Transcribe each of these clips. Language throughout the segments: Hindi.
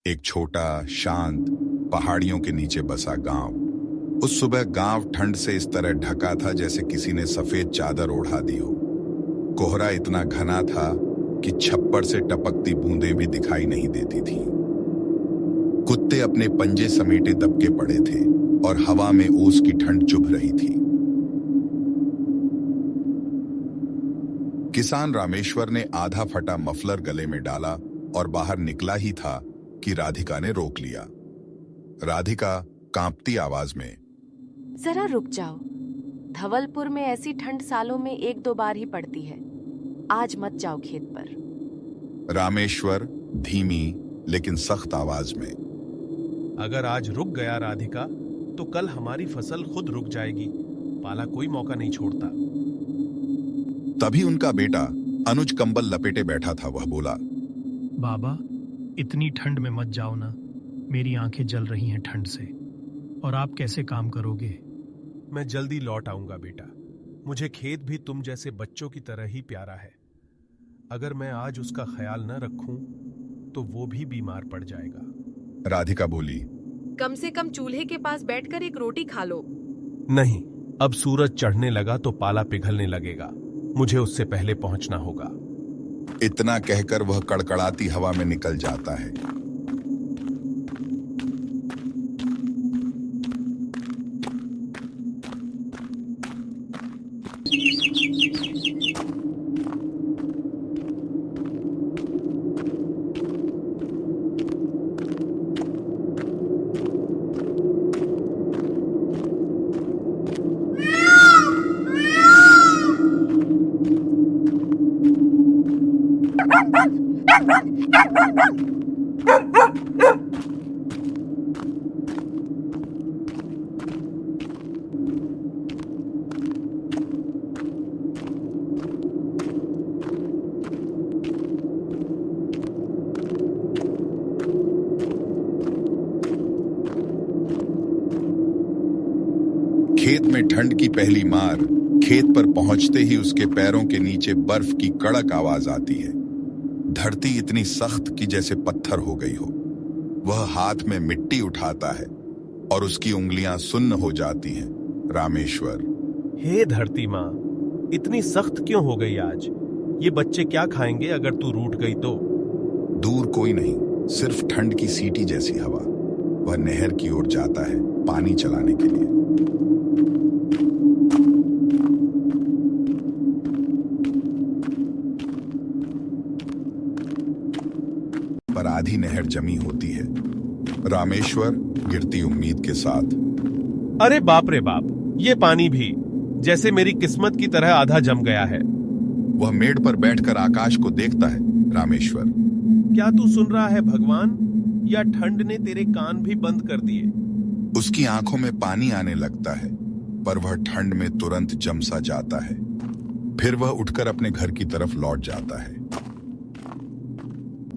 एक छोटा शांत पहाड़ियों के नीचे बसा गांव। उस सुबह गांव ठंड से इस तरह ढका था जैसे किसी ने सफेद चादर ओढ़ा दी हो। कोहरा इतना घना था कि छप्पर से टपकती बूंदें भी दिखाई नहीं देती थीं। कुत्ते अपने पंजे समेटे दबके पड़े थे और हवा में ओस की ठंड चुभ रही थी। किसान रामेश्वर ने आधा फटा मफलर गले में डाला और बाहर निकला ही था कि राधिका ने रोक लिया। राधिका कांपती आवाज में, जरा रुक जाओ। धवलपुर में ऐसी ठंड सालों में एक दो बार ही पड़ती है। आज मत जाओ खेत पर। रामेश्वर धीमी लेकिन सख्त आवाज में, अगर आज रुक गया राधिका तो कल हमारी फसल खुद रुक जाएगी। पाला कोई मौका नहीं छोड़ता। तभी उनका बेटा अनुज कंबल लपेटे बैठा था। वह बोला, बाबा, इतनी ठंड में मत जाओ ना। मेरी आंखें जल रही हैं ठंड से। और आप कैसे काम करोगे? मैं जल्दी लौट आऊंगा बेटा। मुझे खेत भी तुम जैसे बच्चों की तरह ही प्यारा है। अगर मैं आज उसका ख्याल न रखूं तो वो भी बीमार पड़ जाएगा। राधिका बोली, कम से कम चूल्हे के पास बैठकर एक रोटी खा लो। नहीं, अब सूरज चढ़ने लगा तो पाला पिघलने लगेगा। मुझे उससे पहले पहुंचना होगा। इतना कहकर वह कड़कड़ाती हवा में निकल जाता है। खेत में ठंड की पहली मार खेत पर पहुंचते ही उसके पैरों के नीचे बर्फ की कड़क आवाज आती है। धरती इतनी सख्त कि जैसे पत्थर हो गई हो। वह हाथ में मिट्टी उठाता है और उसकी उंगलियां सुन्न हो जाती हैं। रामेश्वर, हे धरती माँ, इतनी सख्त क्यों हो गई आज? ये बच्चे क्या खाएंगे अगर तू रूठ गई तो? दूर कोई नहीं, सिर्फ ठंड की सीटी जैसी हवा। वह नहर की ओर जाता है पानी चलाने के लिए। पर आधी नहर जमी होती है। रामेश्वर गिरती उम्मीद के साथ, अरे बाप रे बाप, ये पानी भी जैसे मेरी किस्मत की तरह आधा जम गया है। वह मेड़ पर बैठकर आकाश को देखता है। रामेश्वर, क्या तू सुन रहा है भगवान, या ठंड ने तेरे कान भी बंद कर दिए? उसकी आंखों में पानी आने लगता है, पर वह ठंड में तुरंत जम सा जाता है। फिर वह उठकर अपने घर की तरफ लौट जाता है।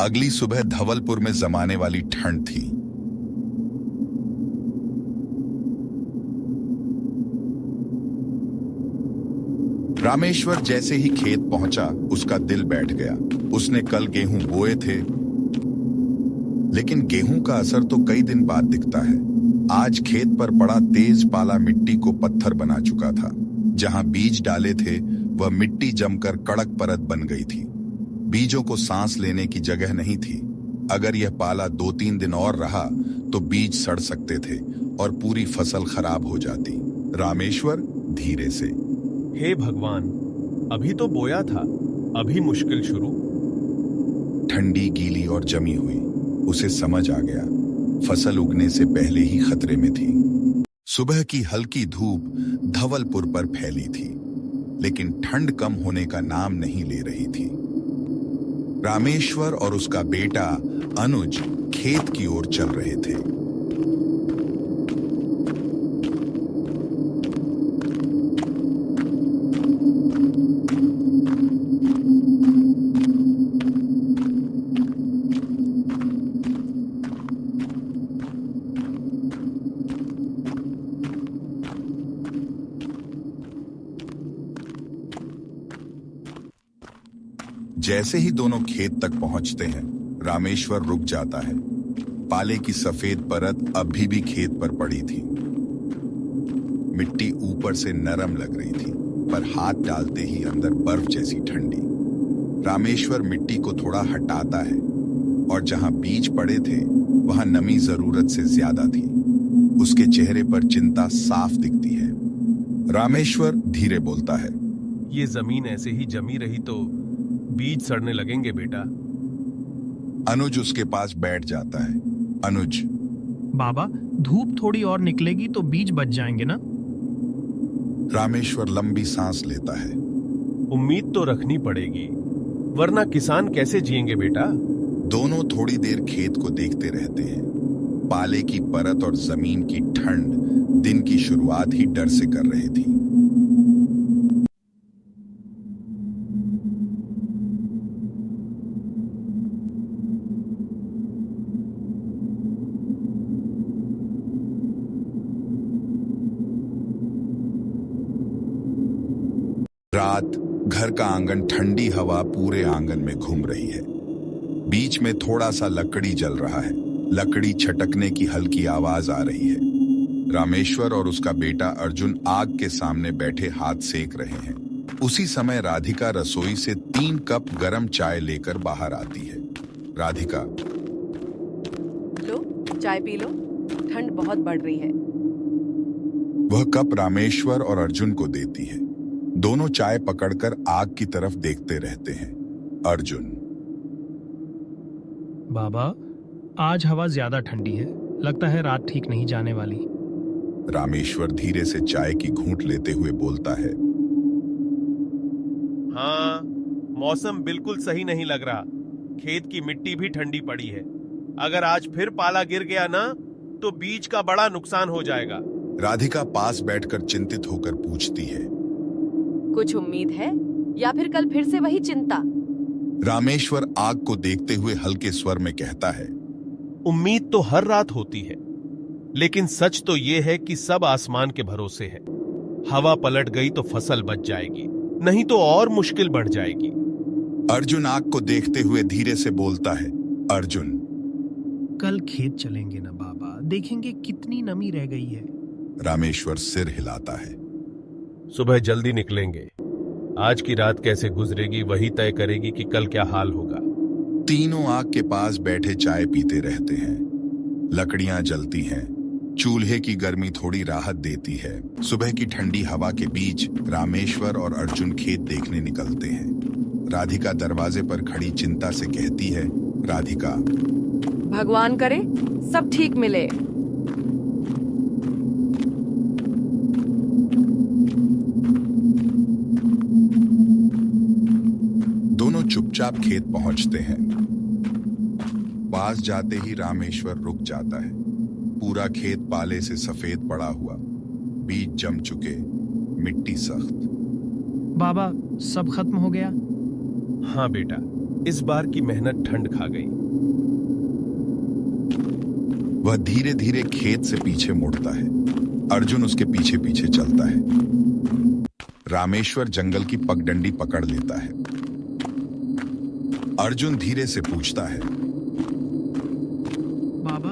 अगली सुबह धवलपुर में जमाने वाली ठंड थी। रामेश्वर जैसे ही खेत पहुंचा, उसका दिल बैठ गया। उसने कल गेहूं बोए थे, लेकिन गेहूं का असर तो कई दिन बाद दिखता है। आज खेत पर पड़ा तेज पाला मिट्टी को पत्थर बना चुका था। जहां बीज डाले थे वह मिट्टी जमकर कड़क परत बन गई थी। बीजों को सांस लेने की जगह नहीं थी। अगर यह पाला 2-3 दिन और रहा तो बीज सड़ सकते थे और पूरी फसल खराब हो जाती। रामेश्वर धीरे से, हे भगवान, अभी तो बोया था, अभी मुश्किल शुरू। ठंडी, गीली और जमी हुई। उसे समझ आ गया, फसल उगने से पहले ही खतरे में थी। सुबह की हल्की धूप धवलपुर पर फैली थी, लेकिन ठंड कम होने का नाम नहीं ले रही थी। रामेश्वर और उसका बेटा अनुज खेत की ओर चल रहे थे। जैसे ही दोनों खेत तक पहुंचते हैं, रामेश्वर रुक जाता है। पाले की सफेद परत अभी भी खेत पर पड़ी थी। मिट्टी ऊपर से नरम लग रही थी, पर हाथ डालते ही अंदर बर्फ जैसी ठंडी। रामेश्वर मिट्टी को थोड़ा हटाता है और जहां बीज पड़े थे वहां नमी जरूरत से ज्यादा थी। उसके चेहरे पर चिंता साफ दिखती है। रामेश्वर धीरे बोलता है, ये जमीन ऐसे ही जमी रही तो बीज सड़ने लगेंगे बेटा। अनुज उसके पास बैठ जाता है। अनुज, बाबा, धूप थोड़ी और निकलेगी तो बीज बच जाएंगे ना? रामेश्वर लंबी सांस लेता है। उम्मीद तो रखनी पड़ेगी, वरना किसान कैसे जिएंगे बेटा। दोनों थोड़ी देर खेत को देखते रहते हैं। पाले की परत और जमीन की ठंड दिन की शुरुआत ही डर से कर रही थी। रात, घर का आंगन, ठंडी हवा पूरे आंगन में घूम रही है। बीच में थोड़ा सा लकड़ी जल रहा है। लकड़ी छटकने की हल्की आवाज आ रही है। रामेश्वर और उसका बेटा अर्जुन आग के सामने बैठे हाथ सेक रहे हैं। उसी समय राधिका रसोई से 3 कप गरम चाय लेकर बाहर आती है। राधिका, लो, चाय पी लो, ठंड बहुत बढ़ रही है। वह कप रामेश्वर और अर्जुन को देती है। दोनों चाय पकड़कर आग की तरफ देखते रहते हैं। अर्जुन, बाबा, आज हवा ज्यादा ठंडी है, लगता है रात ठीक नहीं जाने वाली। रामेश्वर धीरे से चाय की घूंट लेते हुए बोलता है, हाँ, मौसम बिल्कुल सही नहीं लग रहा। खेत की मिट्टी भी ठंडी पड़ी है। अगर आज फिर पाला गिर गया ना तो बीज का बड़ा नुकसान हो जाएगा। राधिका पास बैठकर चिंतित होकर पूछती है, कुछ उम्मीद है या फिर कल फिर से वही चिंता? रामेश्वर आग को देखते हुए हल्के स्वर में कहता है, उम्मीद तो हर रात होती है, लेकिन सच तो यह है कि सब आसमान के भरोसे है। हवा पलट गई तो फसल बच जाएगी, नहीं तो और मुश्किल बढ़ जाएगी। अर्जुन आग को देखते हुए धीरे से बोलता है, अर्जुन, कल खेत चलेंगे ना बाबा, देखेंगे कितनी नमी रह गई है। रामेश्वर सिर हिलाता है। सुबह जल्दी निकलेंगे। आज की रात कैसे गुजरेगी वही तय करेगी कि कल क्या हाल होगा। तीनों आग के पास बैठे चाय पीते रहते हैं। लकड़ियां जलती हैं। चूल्हे की गर्मी थोड़ी राहत देती है। सुबह की ठंडी हवा के बीच रामेश्वर और अर्जुन खेत देखने निकलते हैं। राधिका दरवाजे पर खड़ी चिंता से कहती है, राधिका, भगवान करे सब ठीक मिले। दोनों चुपचाप खेत पहुंचते हैं। पास जाते ही रामेश्वर रुक जाता है। पूरा खेत पाले से सफेद पड़ा हुआ, बीज जम चुके, मिट्टी सख्त। बाबा, सब खत्म हो गया? हाँ बेटा, इस बार की मेहनत ठंड खा गई। वह धीरे धीरे खेत से पीछे मुड़ता है। अर्जुन उसके पीछे पीछे चलता है। रामेश्वर जंगल की पगडंडी पकड़ लेता है। अर्जुन धीरे से पूछता है, बाबा,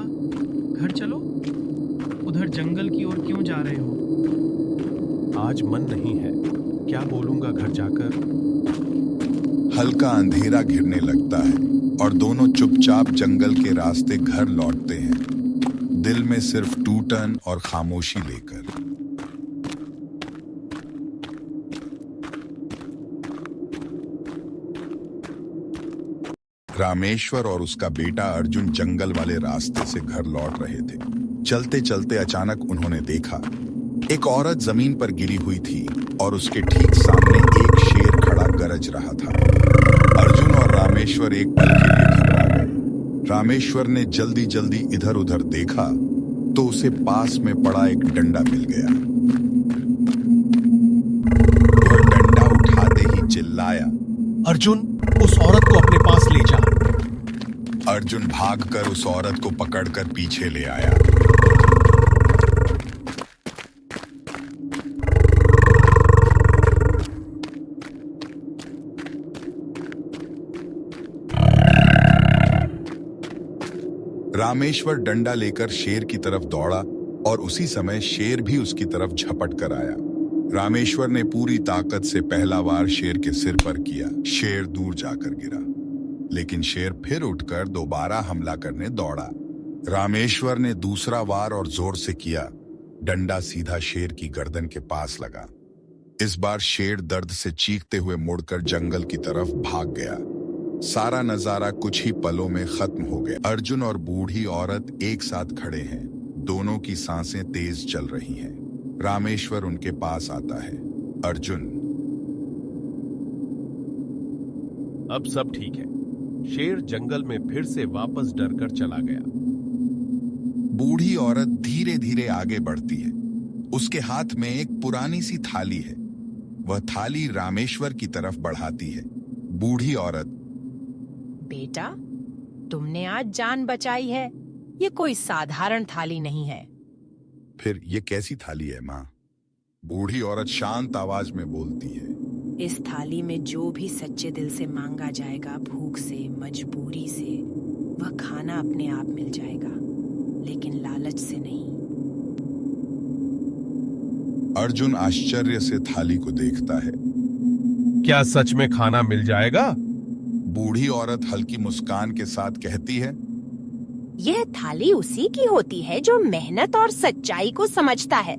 घर चलो, उधर जंगल की ओर क्यों जा रहे हो? आज मन नहीं है, क्या बोलूंगा घर जाकर। हल्का अंधेरा घिरने लगता है और दोनों चुपचाप जंगल के रास्ते घर लौटते हैं, दिल में सिर्फ टूटन और खामोशी लेकर। रामेश्वर और उसका बेटा अर्जुन जंगल वाले रास्ते से घर लौट रहे थे। चलते चलते अचानक उन्होंने देखा, एक औरत जमीन पर गिरी हुई थी और उसके ठीक सामने एक शेर खड़ा गरज रहा था। अर्जुन और रामेश्वर एक पल के लिए घबरा गए। रामेश्वर ने जल्दी जल्दी इधर उधर देखा तो उसे पास में पड़ा एक डंडा मिल गया। वह डंडा उठाते ही चिल्लाया, अर्जुन, उस औरत को अपने पास ले जा। अर्जुन भागकर उस औरत को पकड़कर पीछे ले आया। रामेश्वर डंडा लेकर शेर की तरफ दौड़ा और उसी समय शेर भी उसकी तरफ झपट कर आया। रामेश्वर ने पूरी ताकत से पहला वार शेर के सिर पर किया। शेर दूर जाकर गिरा, लेकिन शेर फिर उठकर दोबारा हमला करने दौड़ा। रामेश्वर ने दूसरा वार और जोर से किया। डंडा सीधा शेर की गर्दन के पास लगा। इस बार शेर दर्द से चीखते हुए मुड़कर जंगल की तरफ भाग गया। सारा नजारा कुछ ही पलों में खत्म हो गया। अर्जुन और बूढ़ी औरत एक साथ खड़े हैं। दोनों की सांसें तेज चल रही हैं। रामेश्वर उनके पास आता है। अर्जुन, अब सब ठीक है। शेर जंगल में फिर से वापस डरकर चला गया। बूढ़ी औरत धीरे धीरे आगे बढ़ती है। उसके हाथ में एक पुरानी सी थाली है। वह थाली रामेश्वर की तरफ बढ़ाती है। बूढ़ी औरत, बेटा, तुमने आज जान बचाई है। ये कोई साधारण थाली नहीं है। फिर ये कैसी थाली है माँ? बूढ़ी औरत शांत आवाज में बोलती है। इस थाली में जो भी सच्चे दिल से मांगा जाएगा, भूख से, मजबूरी से, वह खाना अपने आप मिल जाएगा, लेकिन लालच से नहीं। अर्जुन आश्चर्य से थाली को देखता है। क्या सच में खाना मिल जाएगा? बूढ़ी औरत हल्की मुस्कान के साथ कहती है, यह थाली उसी की होती है जो मेहनत और सच्चाई को समझता है।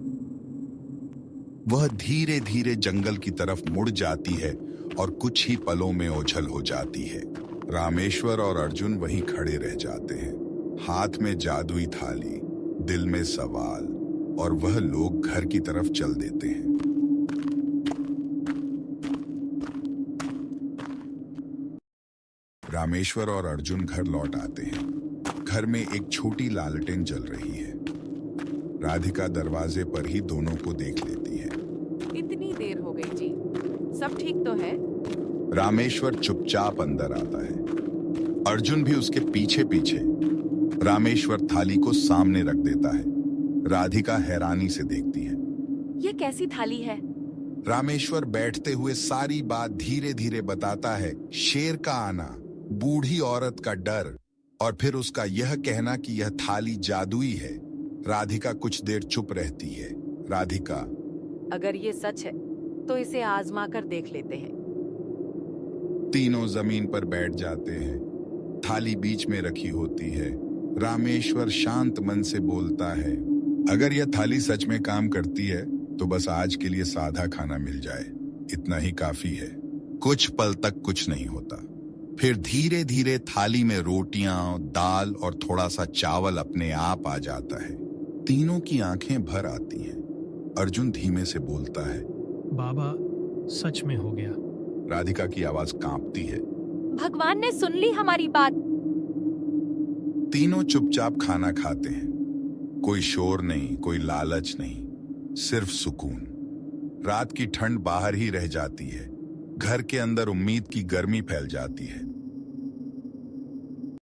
वह धीरे धीरे जंगल की तरफ मुड़ जाती है और कुछ ही पलों में ओझल हो जाती है। रामेश्वर और अर्जुन वहीं खड़े रह जाते हैं। हाथ में जादुई थाली, दिल में सवाल, और वह लोग घर की तरफ चल देते हैं। रामेश्वर और अर्जुन घर लौट आते हैं। घर में एक छोटी लालटेन जल रही है। राधिका दरवाजे पर ही दोनों को देख लेती है। इतनी देर हो गई जी, सब ठीक तो है? रामेश्वर चुपचाप अंदर आता है। अर्जुन भी उसके पीछे पीछे। रामेश्वर थाली को सामने रख देता है। राधिका हैरानी से देखती है। ये कैसी थाली है? रामेश्वर बैठते हुए सारी बात धीरे धीरे बताता है। शेर का आना, बूढ़ी औरत का डर, और फिर उसका यह कहना कि यह थाली जादुई है। राधिका कुछ देर चुप रहती है। राधिका, अगर ये सच है तो इसे आजमा कर देख लेते हैं। तीनों जमीन पर बैठ जाते हैं। थाली बीच में रखी होती है। रामेश्वर शांत मन से बोलता है, अगर यह थाली सच में काम करती है तो बस आज के लिए सादा खाना मिल जाए, इतना ही काफी है। कुछ पल तक कुछ नहीं होता। फिर धीरे धीरे थाली में रोटियां, दाल और थोड़ा सा चावल अपने आप आ जाता है। तीनों की आंखें भर आती हैं। अर्जुन धीमे से बोलता है, बाबा, सच में हो गया। राधिका की आवाज कांपती है। भगवान ने सुन ली हमारी बात। तीनों चुपचाप खाना खाते हैं। कोई शोर नहीं, कोई लालच नहीं, सिर्फ सुकून। रात की ठंड बाहर ही रह जाती है। घर के अंदर उम्मीद की गर्मी फैल जाती है।